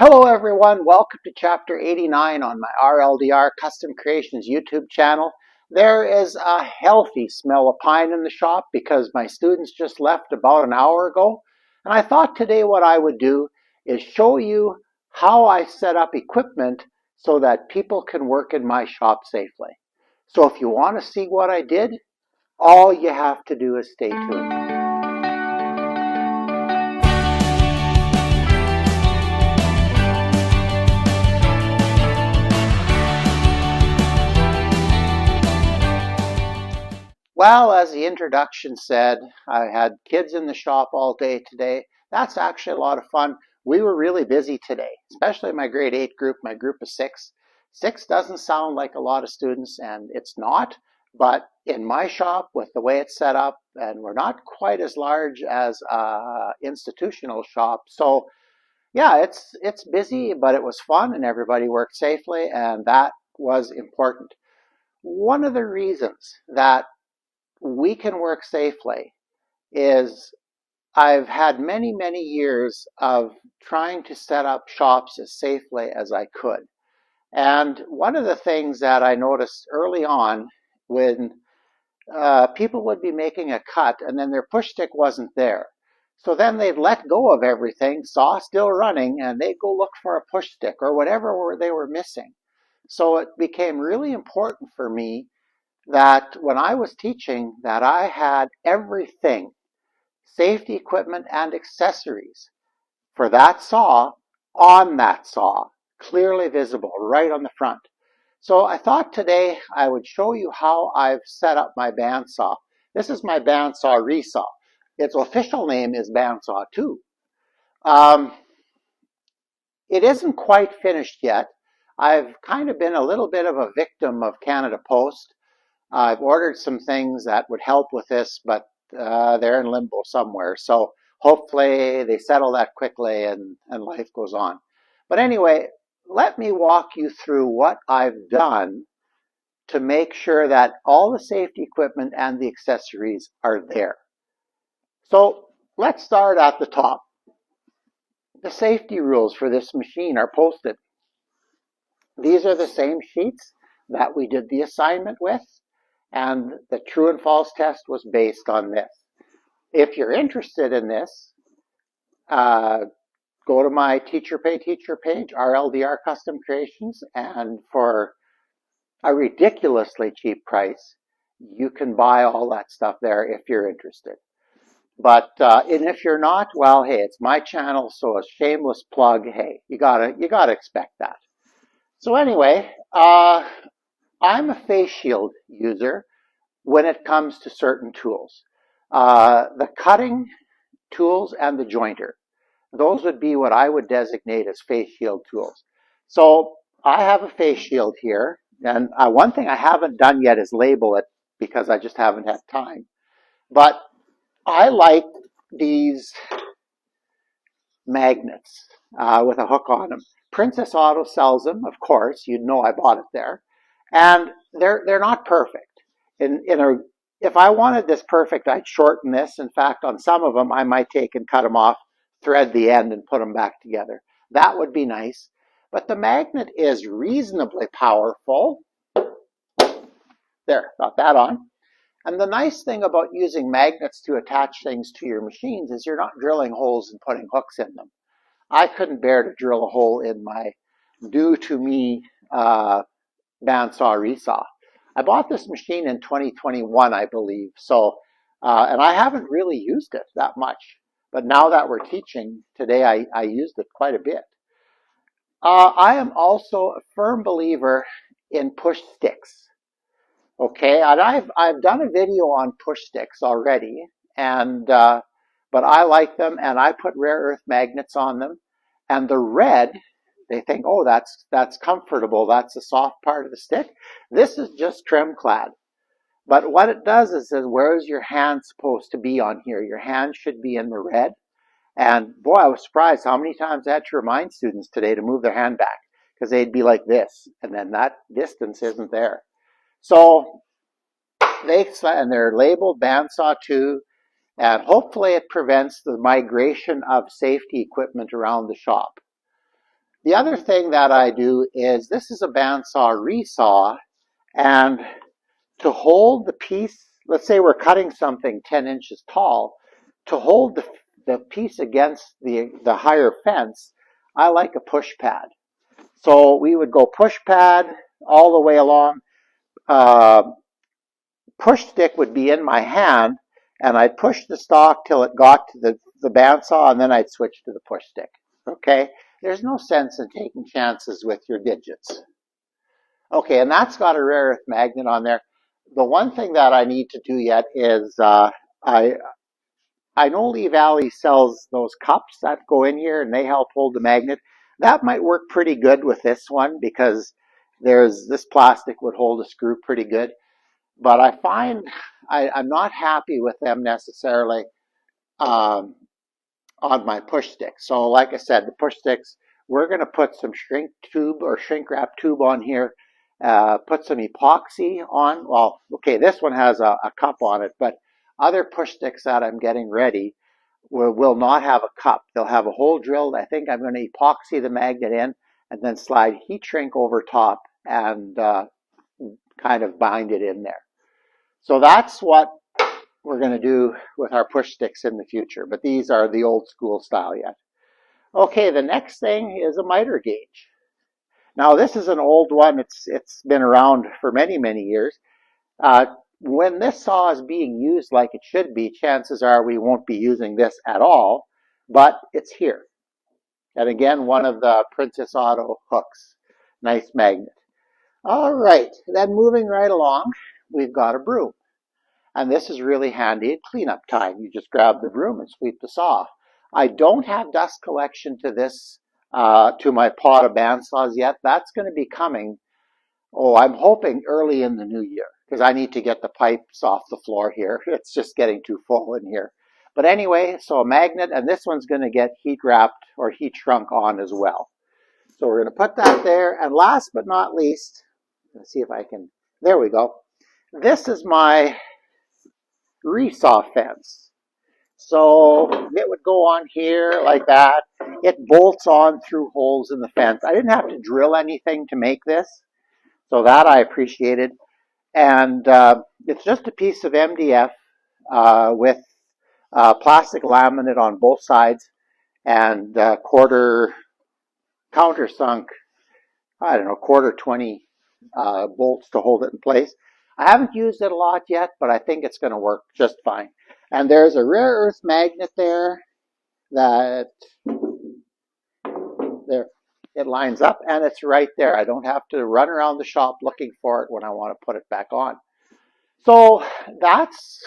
Hello everyone, welcome to chapter 89 on my RLDR Custom Creations YouTube channel. There is a healthy smell of pine in the shop because my students just left about an hour ago. And I thought today what I would do is show you how I set up equipment so that people can work in my shop safely. So if you want to see what I did, all you have to do is stay tuned. Well, as the introduction said, I had kids in the shop all day today. That's actually a lot of fun. We were really busy today, especially my grade 8 group, my group of 6. 6 doesn't sound like a lot of students, and it's not. But in my shop, with the way it's set up, and we're not quite as large as an institutional shop. So yeah, it's busy, but it was fun, and everybody worked safely, and that was important. One of the reasons that we can work safely is I've had many years of trying to set up shops as safely as I could. And one of the things that I noticed early on when people would be making a cut and then their push stick wasn't there. So then they'd let go of everything, saw still running, and they'd go look for a push stick or whatever they were missing. So it became really important for me that when I was teaching that I had everything, safety equipment and accessories for that saw on that saw, clearly visible right on the front. So I thought today I would show you how I've set up my bandsaw. This is my bandsaw resaw. Its official name is bandsaw 2. It isn't quite finished yet. I've kind of been a little bit of a victim of Canada Post. I've ordered some things that would help with this, but they're in limbo somewhere. So hopefully they settle that quickly and life goes on. But anyway, let me walk you through what I've done to make sure that all the safety equipment and the accessories are there. So let's start at the top. The safety rules for this machine are posted. These are the same sheets that we did the assignment with, and the true and false test was based on this. If you're interested in this, go to my Teacher Pay Teacher page, RLDR Custom Creations, and for a ridiculously cheap price, you can buy all that stuff there if you're interested. But and if you're not, well, hey, it's my channel, so a shameless plug. Hey, you gotta expect that. So anyway, I'm a face shield user when it comes to certain tools. The cutting tools and the jointer. Those would be what I would designate as face shield tools. So I have a face shield here, and one thing I haven't done yet is label it because I just haven't had time. But I like these magnets with a hook on them. Princess Auto sells them, of course. You'd know I bought it there. And they're not perfect. If I wanted this perfect, I'd shorten this. In fact, on some of them, I might take and cut them off, thread the end, and put them back together. That would be nice. But the magnet is reasonably powerful. There, got that on. And the nice thing about using magnets to attach things to your machines is you're not drilling holes and putting hooks in them. I couldn't bear to drill a hole in my new-to-me bandsaw resaw. I bought this machine in 2021, I believe, so and I haven't really used it that much. But now that we're teaching today, I used it quite a bit. I am also a firm believer in push sticks. Okay, and I've done a video on push sticks already, and but I like them, and I put rare earth magnets on them. And the red, they think, oh, that's comfortable. That's the soft part of the stick. This is just trim clad. But what it does is says, where is your hand supposed to be on here? Your hand should be in the red. And boy, I was surprised how many times I had to remind students today to move their hand back because they'd be like this, and then that distance isn't there. So they're labeled bandsaw 2, and hopefully it prevents the migration of safety equipment around the shop. The other thing that I do is, this is a bandsaw resaw, and to hold the piece, let's say we're cutting something 10 inches tall, to hold the piece against the higher fence, I like a push pad. So we would go push pad all the way along. Uh, Push stick would be in my hand, and I'd push the stock till it got to the bandsaw, and then I'd switch to the push stick. Okay? There's no sense in taking chances with your digits. Okay, and that's got a rare earth magnet on there. The one thing that I need to do yet is I I know Lee Valley sells those cups that go in here and they help hold the magnet. That might work pretty good with this one because there's this plastic would hold a screw pretty good. But I find I'm not happy with them necessarily um, on my push stick. So like I said, the push sticks, we're going to put some shrink tube or shrink wrap tube on here, put some epoxy on. Well, okay, this one has a cup on it, but other push sticks that I'm getting ready will not have a cup. They'll have a hole drilled. I think I'm going to epoxy the magnet in and then slide heat shrink over top and kind of bind it in there. So that's what we're going to do with our push sticks in the future, but these are the old school style yet. Okay, the next thing is a miter gauge. Now this is an old one. It's been around for many, many years. When this saw is being used like it should be, chances are we won't be using this at all, but it's here. And again, one of the Princess Auto hooks. Nice magnet. All right, then moving right along, we've got a broom. And this is really handy at cleanup time. You just grab the broom and sweep the saw. I don't have dust collection to this, to my pot of bandsaws yet. That's going to be coming, I'm hoping early in the new year, because I need to get the pipes off the floor here. It's just getting too full in here. But anyway, so a magnet, and this one's going to get heat wrapped or heat shrunk on as well. So we're going to put that there. And last but not least, let's see if I can, there we go. This is my resaw fence. So it would go on here like that. It bolts on through holes in the fence. I didn't have to drill anything to make this, so that I appreciated. And it's just a piece of MDF with plastic laminate on both sides and quarter countersunk, I don't know, quarter 20 bolts to hold it in place. I haven't used it a lot yet, but I think it's going to work just fine. And there's a rare earth magnet there that there it lines up, and it's right there. I don't have to run around the shop looking for it when I want to put it back on. So that's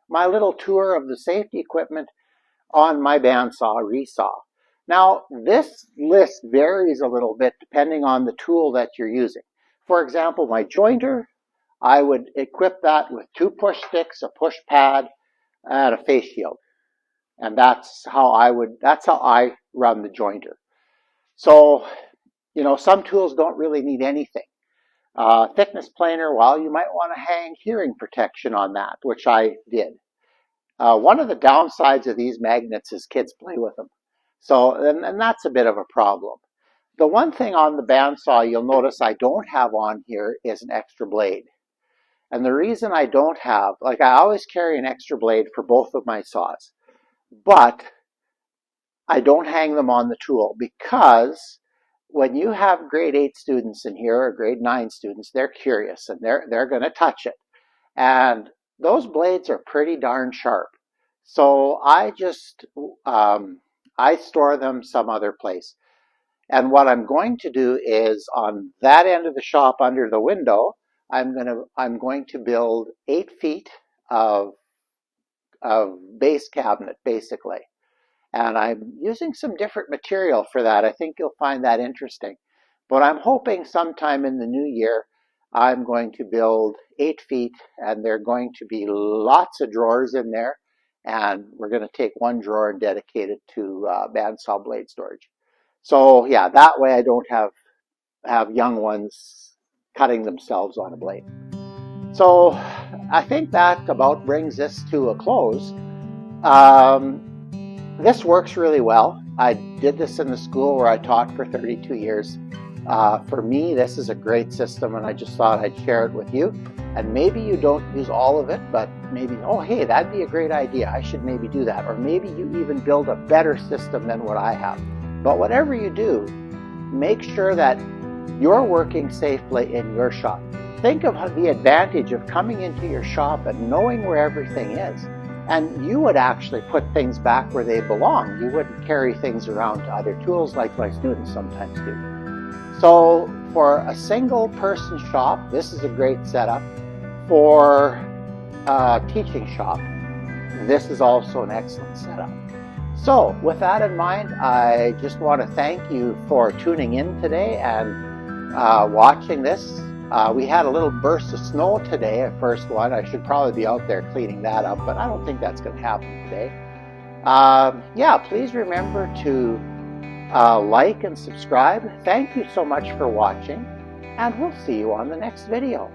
my little tour of the safety equipment on my bandsaw resaw. Now, this list varies a little bit depending on the tool that you're using. For example, my jointer, I would equip that with 2 push sticks, a push pad, and a face shield. And that's how I run the jointer. So, you know, some tools don't really need anything. Thickness planer, well, you might want to hang hearing protection on that, which I did. One of the downsides of these magnets is kids play with them. So, and that's a bit of a problem. The one thing on the bandsaw you'll notice I don't have on here is an extra blade. And the reason I don't have, like I always carry an extra blade for both of my saws, but I don't hang them on the tool because when you have grade 8 students in here or grade 9 students, they're curious and they're going to touch it. And those blades are pretty darn sharp. So I just, I store them some other place. And what I'm going to do is on that end of the shop under the window, I'm going to build 8 feet of base cabinet basically. And I'm using some different material for that. I think you'll find that interesting. But I'm hoping sometime in the new year, I'm going to build 8 feet and there are going to be lots of drawers in there. And we're going to take one drawer and dedicate it to bandsaw blade storage. So yeah, that way I don't have young ones cutting themselves on a blade. So I think that about brings this to a close. This works really well. I did this in the school where I taught for 32 years. For me, this is a great system, and I just thought I'd share it with you. And maybe you don't use all of it, but maybe, oh, hey, that'd be a great idea. I should maybe do that. Or maybe you even build a better system than what I have. But whatever you do, make sure that you're working safely in your shop. Think of the advantage of coming into your shop and knowing where everything is. And you would actually put things back where they belong. You wouldn't carry things around to other tools like my students sometimes do. So for a single person shop, this is a great setup. For a teaching shop, this is also an excellent setup. So with that in mind, I just want to thank you for tuning in today and watching this. We had a little burst of snow today, a first one. I should probably be out there cleaning that up, but I don't think that's going to happen today. Yeah, please remember to like and subscribe. Thank you so much for watching, and we'll see you on the next video.